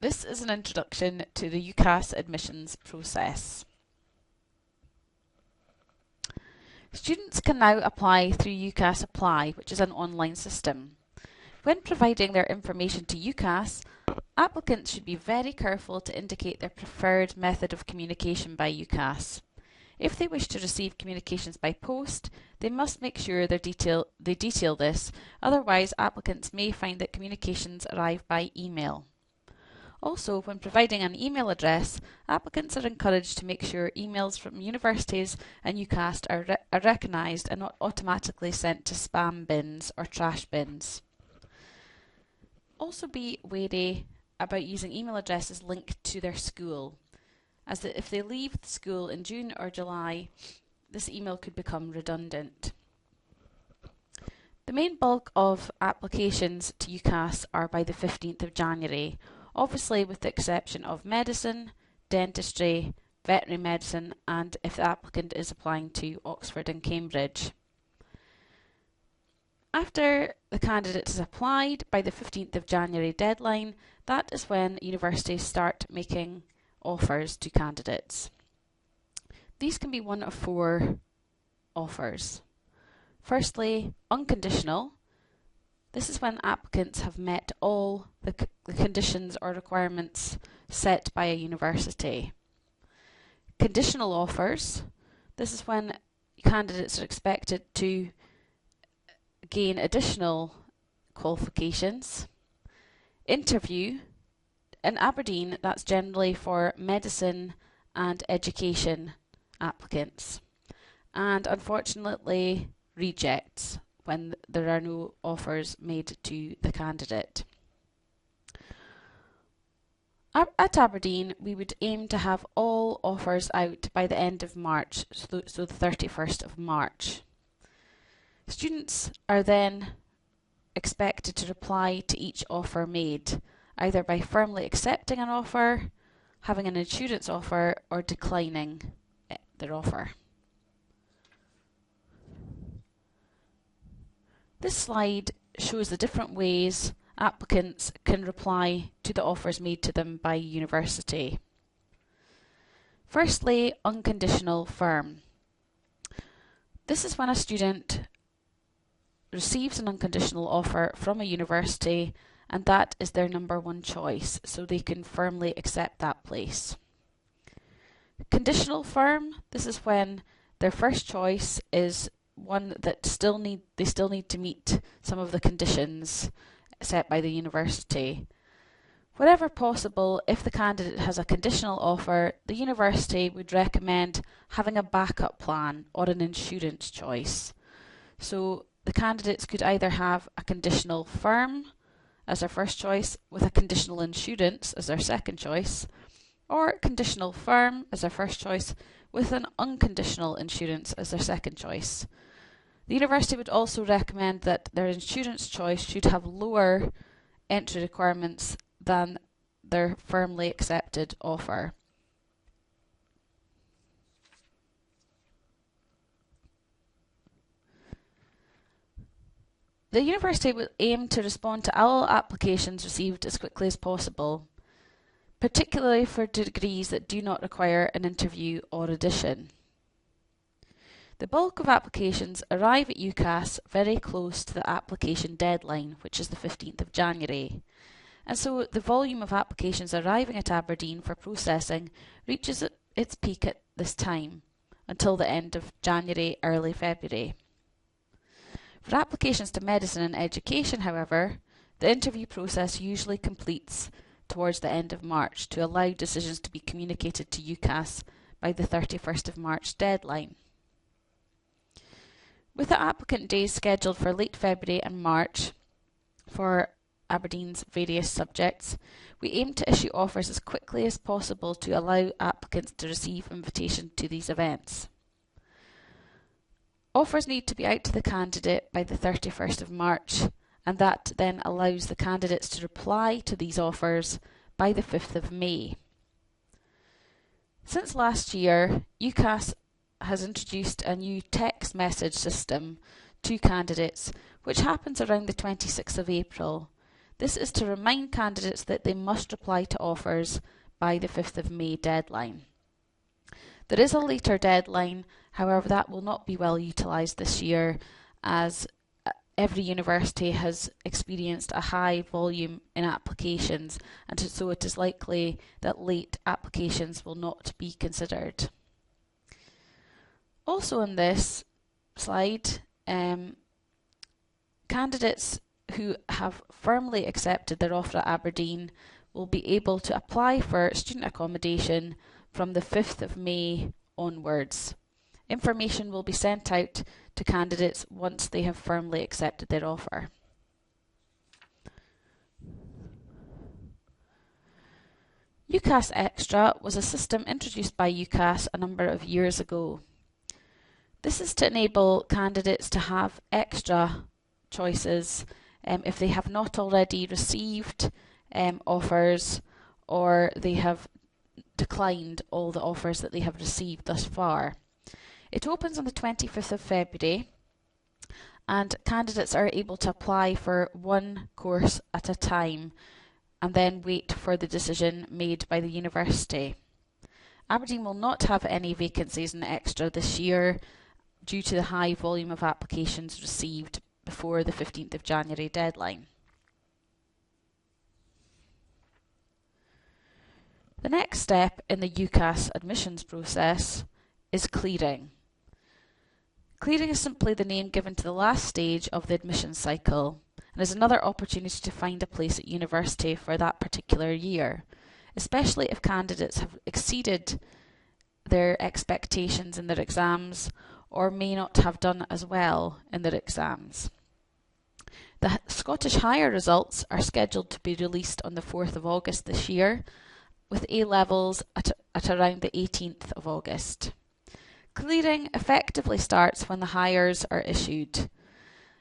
This is an introduction to the UCAS admissions process. Students can now apply through UCAS Apply, which is an online system. When providing their information to UCAS, applicants should be very careful to indicate their preferred method of communication by UCAS. If they wish to receive communications by post, they must make sure they detail this, otherwise applicants may find that communications arrive by email. Also, when providing an email address, applicants are encouraged to make sure emails from universities and UCAS are recognised and not automatically sent to spam bins or trash bins. Also be wary about using email addresses linked to their school, as if they leave the school in June or July, this email could become redundant. The main bulk of applications to UCAS are by the 15th of January, obviously with the exception of medicine, dentistry, veterinary medicine, and if the applicant is applying to Oxford and Cambridge. After the candidate has applied by the 15th of January deadline, that is when universities start making offers to candidates. These can be one of four offers. Firstly, unconditional. This is when applicants have met all the conditions or requirements set by a university. Conditional offers. This is when candidates are expected to gain additional qualifications. Interview. In Aberdeen, that's generally for medicine and education applicants. And unfortunately, rejects when there are no offers made to the candidate. At Aberdeen, we would aim to have all offers out by the end of March, so the 31st of March. Students are then expected to reply to each offer made, either by firmly accepting an offer, having an insurance offer, or declining their offer. This slide shows the different ways applicants can reply to the offers made to them by university. Firstly, unconditional firm. This is when a student receives an unconditional offer from a university and that is their number one choice, so they can firmly accept that place. Conditional firm, this is when their first choice is one that they still need to meet some of the conditions set by the university. Wherever possible, if the candidate has a conditional offer, the university would recommend having a backup plan or an insurance choice. So the candidates could either have a conditional firm as their first choice with a conditional insurance as their second choice, or conditional firm as their first choice with an unconditional insurance as their second choice. The university would also recommend that their insurance choice should have lower entry requirements than their firmly accepted offer. The university will aim to respond to all applications received as quickly as possible, particularly for degrees that do not require an interview or audition. The bulk of applications arrive at UCAS very close to the application deadline, which is the 15th of January. And so the volume of applications arriving at Aberdeen for processing reaches its peak at this time, until the end of January, early February. For applications to medicine and education, however, the interview process usually completes towards the end of March to allow decisions to be communicated to UCAS by the 31st of March deadline. With the applicant days scheduled for late February and March for Aberdeen's various subjects, we aim to issue offers as quickly as possible to allow applicants to receive invitation to these events. Offers need to be out to the candidate by the 31st of March, and that then allows the candidates to reply to these offers by the 5th of May. Since last year, UCAS has introduced a new text message system to candidates, which happens around the 26th of April. This is to remind candidates that they must reply to offers by the 5th of May deadline. There is a later deadline, however that will not be well utilised this year, as every university has experienced a high volume in applications, and so it is likely that late applications will not be considered. Also on this slide, candidates who have firmly accepted their offer at Aberdeen will be able to apply for student accommodation from the 5th of May onwards. Information will be sent out to candidates once they have firmly accepted their offer. UCAS Extra was a system introduced by UCAS a number of years ago. This is to enable candidates to have extra choices if they have not already received offers, or they have declined all the offers that they have received thus far. It opens on the 25th of February, and candidates are able to apply for one course at a time and then wait for the decision made by the university. Aberdeen will not have any vacancies in Extra this year due to the high volume of applications received before the 15th of January deadline. The next step in the UCAS admissions process is clearing. Clearing is simply the name given to the last stage of the admissions cycle, and is another opportunity to find a place at university for that particular year, especially if candidates have exceeded their expectations in their exams or may not have done as well in their exams. The Scottish Higher results are scheduled to be released on the 4th of August this year, with A-levels at around the 18th of August. Clearing effectively starts when the Highers are issued.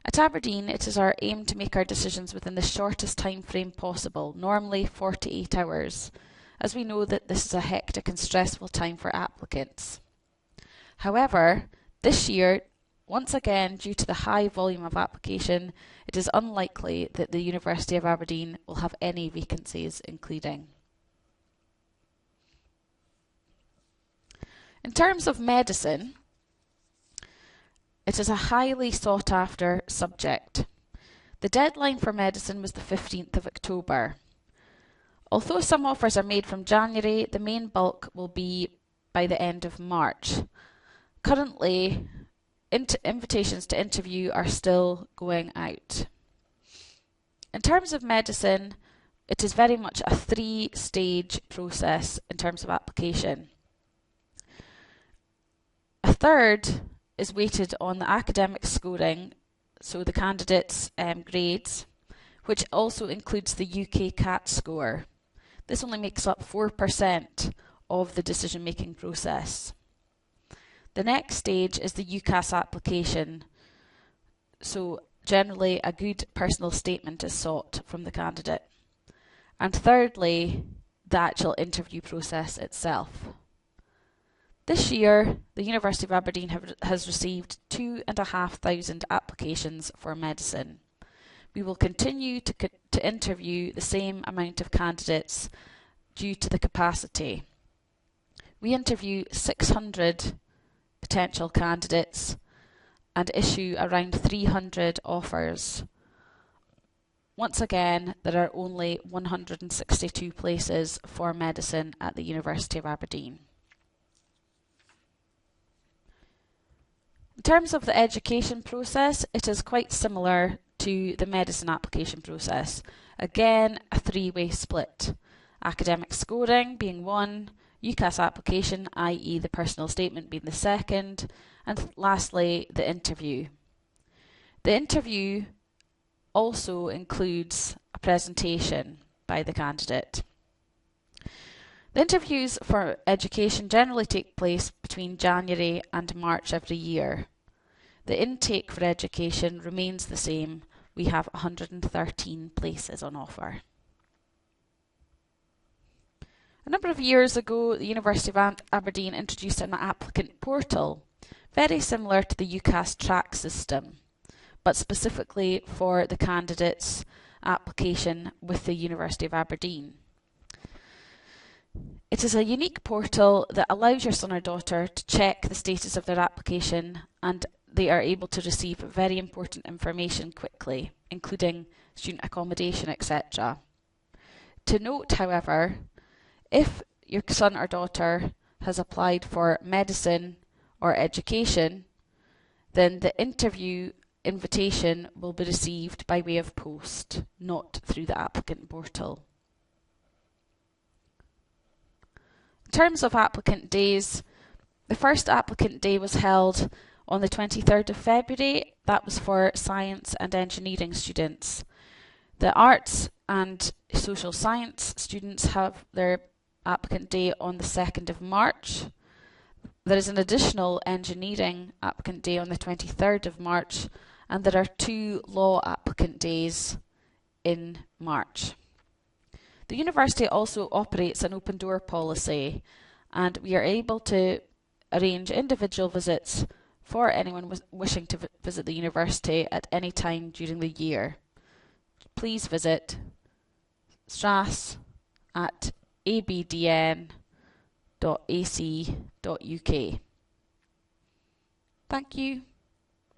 At Aberdeen, it is our aim to make our decisions within the shortest time frame possible, normally 48 hours, as we know that this is a hectic and stressful time for applicants. However, this year, once again, due to the high volume of application, it is unlikely that the University of Aberdeen will have any vacancies in clearing. In terms of medicine, it is a highly sought after subject. The deadline for medicine was the 15th of October. Although some offers are made from January, the main bulk will be by the end of March. Currently, invitations to interview are still going out. In terms of medicine, it is very much a three-stage process in terms of application. A third is weighted on the academic scoring, so the candidates' grades, which also includes the UK CAT score. This only makes up 4% of the decision-making process. The next stage is the UCAS application, so generally a good personal statement is sought from the candidate. And thirdly, the actual interview process itself. This year, the University of Aberdeen has received 2,500 applications for medicine. We will continue to interview the same amount of candidates due to the capacity. We interview 600 potential candidates and issue around 300 offers. Once again, there are only 162 places for medicine at the University of Aberdeen. In terms of the education process, it is quite similar to the medicine application process. Again, a three-way split. Academic scoring being one, UCAS application, i.e. the personal statement being the second, and lastly, the interview. The interview also includes a presentation by the candidate. The interviews for education generally take place between January and March every year. The intake for education remains the same. We have 113 places on offer. A number of years ago, the University of Aberdeen introduced an applicant portal, very similar to the UCAS track system, but specifically for the candidates application with the University of Aberdeen. It is a unique portal that allows your son or daughter to check the status of their application, and they are able to receive very important information quickly, including student accommodation, etc. To note, however, if your son or daughter has applied for medicine or education, then the interview invitation will be received by way of post, not through the applicant portal. In terms of applicant days, the first applicant day was held on the 23rd of February. That was for science and engineering students. The arts and social science students have their applicant day on the 2nd of March. There is an additional engineering applicant day on the 23rd of March, and there are 2 law applicant days in March. The university also operates an open door policy, and we are able to arrange individual visits for anyone wishing to visit the university at any time during the year. Please visit stras@abdn.ac.uk. Thank you.